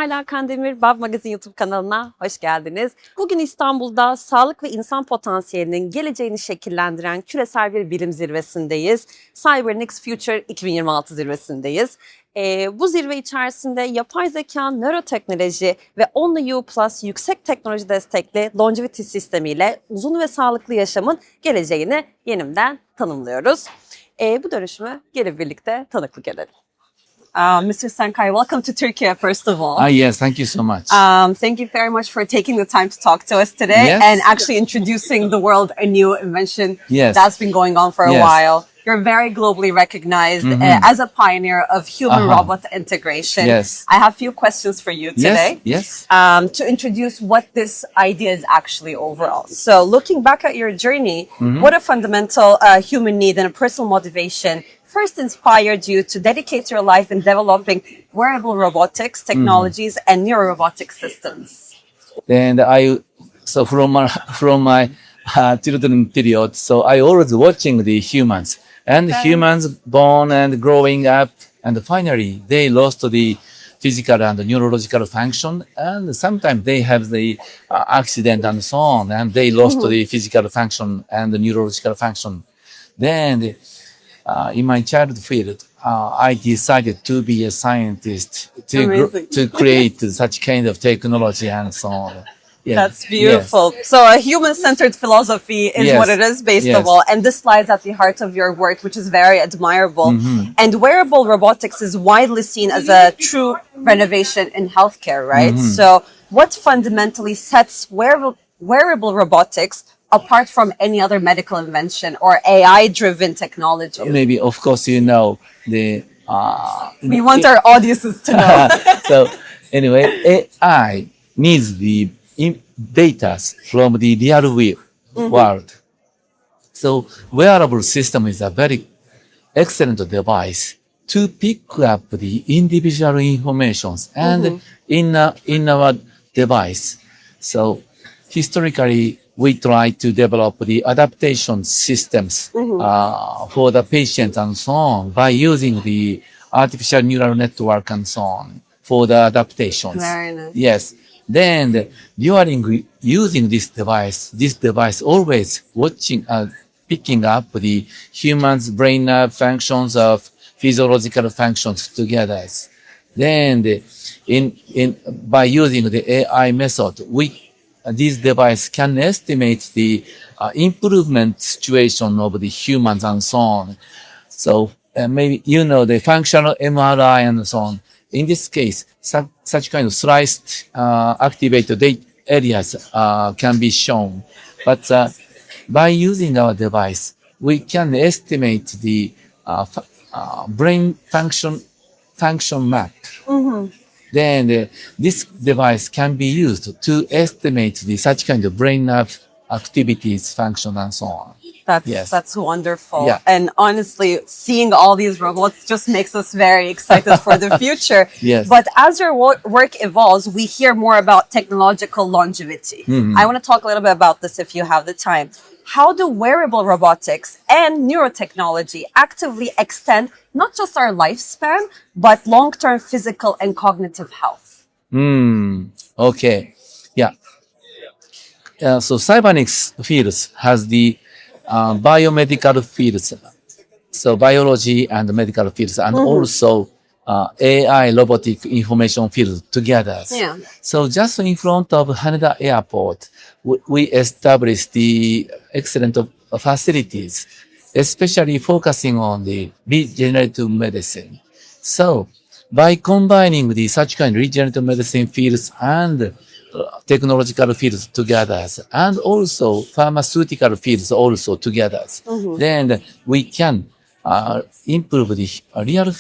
Hala Kandemir, Bab Magazin YouTube kanalına hoş geldiniz. Bugün İstanbul'da sağlık ve insan potansiyelinin geleceğini şekillendiren küresel bir bilim zirvesindeyiz. Cybernicx Future 2026 zirvesindeyiz. Bu zirve içerisinde yapay zeka, nöroteknoloji ve Only You Plus yüksek teknoloji destekli longevity sistemiyle uzun ve sağlıklı yaşamın geleceğini yeniden tanımlıyoruz. Bu dönüşümü gelin birlikte tanıklık edelim. Mr. Sankai, welcome to Turkey, first of all. Yes, thank you so much. Thank you very much for taking the time to talk to us today and actually introducing the world a new invention that's been going on for a while. You're very globally recognized as a pioneer of human-robot integration. I have a few questions for you today to introduce what this idea is actually overall. So looking back at your journey, what a fundamental human need and a personal motivation first inspired you to dedicate your life in developing wearable robotics technologies and neurorobotic systems? And from my children period, so I always watching the humans and humans born and growing up, and finally they lost the physical and neurological function, and sometimes they have the accident and so on, and they lost the physical function and the neurological function. Then in my childhood field, I decided to be a scientist to create such kind of technology and so on. That's beautiful. So a human-centered philosophy is what it is based on all. And this lies at the heart of your work, which is very admirable. And wearable robotics is widely seen as a true renovation in healthcare, right? So what fundamentally sets wearable robotics apart from any other medical invention or AI-driven technology? Maybe, of course, you know, the... we want our audiences to know. So, anyway, AI needs the data from the real world. So, wearable system is a very excellent device to pick up the individual informations and in our device. So, historically, we try to develop the adaptation systems for the patients and so on by using the artificial neural network and so on for the adaptations. Very nice. Yes. Then during using this device always watching, picking up the human's brain functions of physiological functions together. Then by using the AI method, this device can estimate the improvement situation of the humans and so on. So maybe you know the functional MRI and so on. In this case, such kind of sliced activated areas can be shown. But by using our device, we can estimate the brain function map. Then this device can be used to estimate such kind of brain activities, function, and so on. That's wonderful. Yeah. And honestly, seeing all these robots just makes us very excited for the future. But as your work evolves, we hear more about technological longevity. I want to talk a little bit about this if you have the time. How do wearable robotics and neurotechnology actively extend not just our lifespan, but long-term physical and cognitive health? Okay. Yeah. So Cybernicx fields has the biomedical fields, so biology and medical fields, and also AI robotic information fields together. So just in front of Haneda Airport, we established the excellent facilities, especially focusing on the regenerative medicine. So by combining such kind of regenerative medicine fields and technological fields together, and also pharmaceutical fields also together, then we can improve the real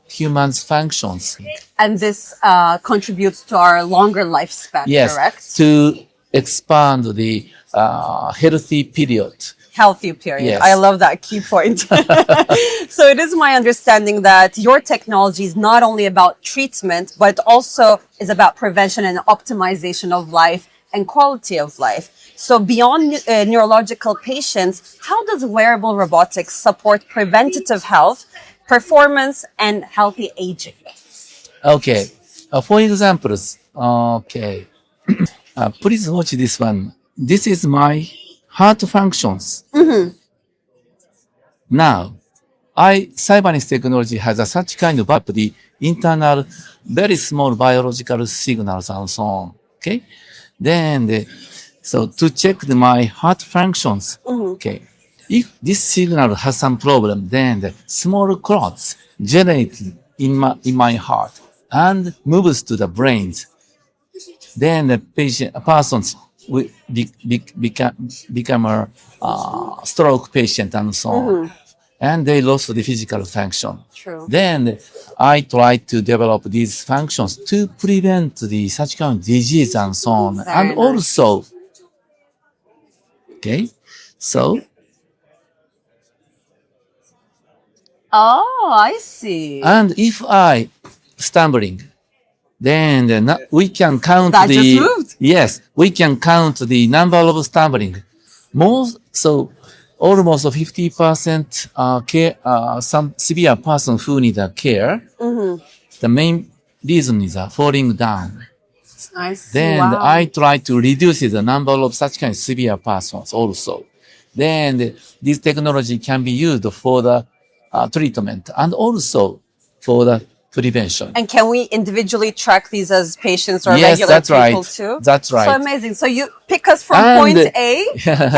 humans' functions. And this contributes to our longer lifespan, correct? To expand the healthy period. I love that key point. So it is my understanding that your technology is not only about treatment, but also is about prevention and optimization of life and quality of life. So beyond neurological patients, how does wearable robotics support preventative health, performance, and healthy aging? Okay. For examples, okay. Please watch this one. This is my heart functions. Now, Cybernicx technology has such kind of the internal, very small biological signals and so on. Okay. Then, so to check my heart functions, okay. If this signal has some problem, then the small clots generate in my heart and moves to the brains. Then the persons will become a stroke patient and so on. And they lost the physical function. True. Then I try to develop these functions to prevent such kind of disease and so on. Very nice. Also, okay, so. Oh, I see. And if I stumbling, then we can count that just moved. Yes, we can count the number of stumbling. Almost 50% care. Some severe person who need care. The main reason is falling down. I see. Then Wow. I try to reduce the number of such kind of severe persons also. Then this technology can be used for the treatment and also for the prevention. And can we individually track these as patients or Yes, regular that's people right. too? That's right. So amazing. So you pick us from And- point A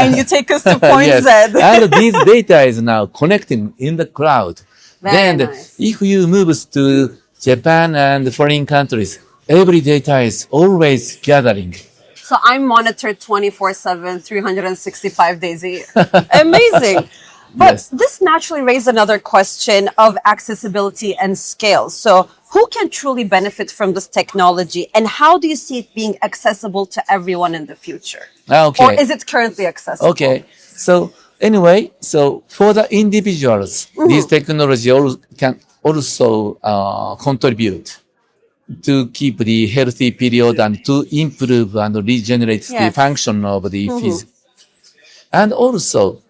and you take us to point Yes. Z. And this data is now connecting in the cloud. Very Then nice. if you move to Japan and foreign countries, every data is always gathering. So I'm monitored 24/7, 365 days a year. Amazing. But Yes. this naturally raised another question of accessibility and scale. So who can truly benefit from this technology and how do you see it being accessible to everyone in the future? Okay. Or is it currently accessible? Okay. So anyway, so for the individuals, this technology can also contribute to keep the healthy period and to improve and regenerate the Yes. function of the physics. And also,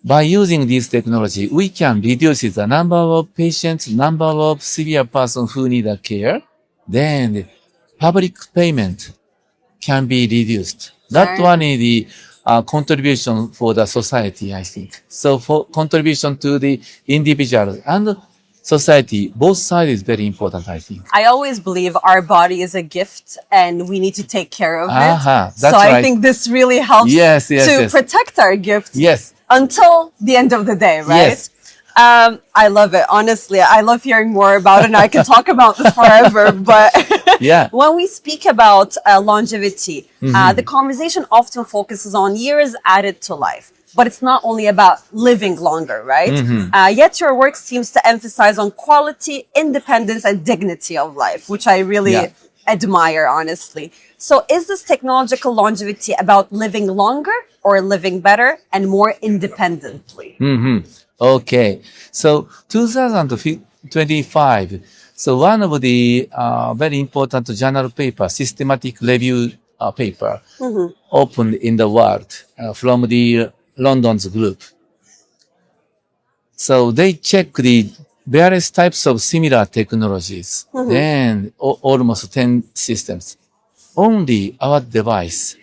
by using this technology, we can reduce the number of patients, number of severe persons who need care. Then the public payment can be reduced. That Right. one is the contribution for the society, I think. So for contribution to the individual and society, both sides is very important, I think. I always believe our body is a gift and we need to take care of it. That's so I right. think this really helps Yes, to yes. protect our gift Yes. until the end of the day, right? Yes. I love it. Honestly, I love hearing more about it and I can talk about this forever. But Yeah. when we speak about longevity, the conversation often focuses on years added to life. But it's not only about living longer, right? Yet your work seems to emphasize on quality, independence, and dignity of life, which I really admire, honestly. So is this technological longevity about living longer or living better and more independently? Okay. So 2025. So one of the very important journal paper, systematic review paper, opened in the world from the London's group. So they check the various types of similar technologies, then almost 10 systems. Only our device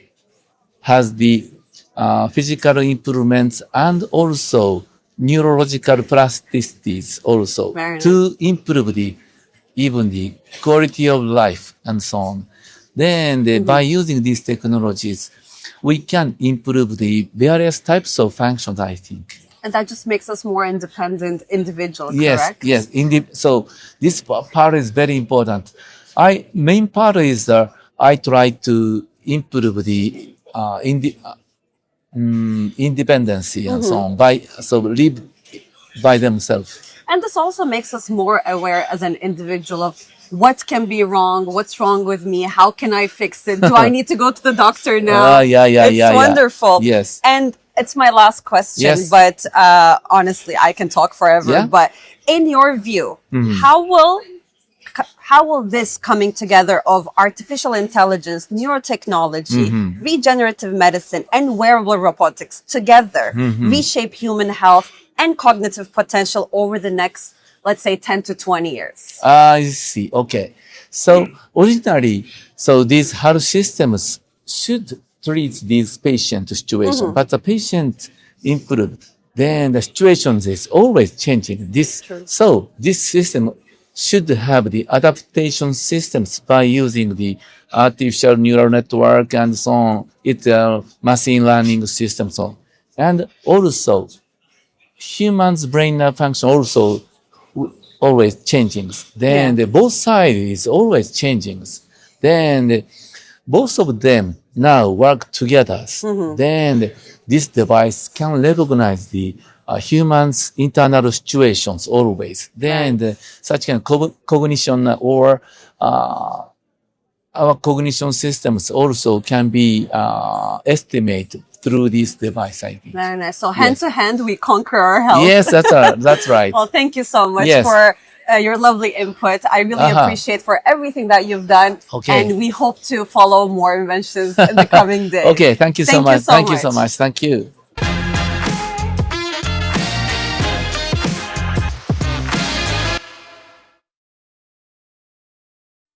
has the physical improvements and also neurological plasticities also Very nice. to improve even the quality of life and so on. Then by using these technologies, we can improve the various types of functions, I think. And that just makes us more independent individuals, Yes, correct? yes. So this part is very important. Main part is I try to improve the independency and so on live by themselves. And this also makes us more aware as an individual of what can be wrong, what's wrong with me, how can I fix it? Do I need to go to the doctor now? It's wonderful. Yes. And it's my last question, Yes. but honestly, I can talk forever. Yeah. But in your view, how will this coming together of artificial intelligence, neurotechnology, regenerative medicine, and wearable robotics together reshape human health and cognitive potential over the next, let's say, 10 to 20 years? I see. Okay. So originally, these health systems should treat this patient situation, but the patient improved. Then the situation is always changing. This system should have the adaptation systems by using the artificial neural network and so on. It's a machine learning system, so and also humans' brain function also always changing. Then both sides is always changing. Then both of them now work together. Then this device can recognize the humans' internal situations always. Then such kind of cognition or our cognition systems also can be estimated through this device, I think. Very nice. So hand to hand, we conquer our health. Yes, that's right. Well, thank you so much for your lovely input. I really appreciate for everything that you've done. Okay. And we hope to follow more inventions in the coming days. Okay, thank you so much. Thank you so much. Thank you.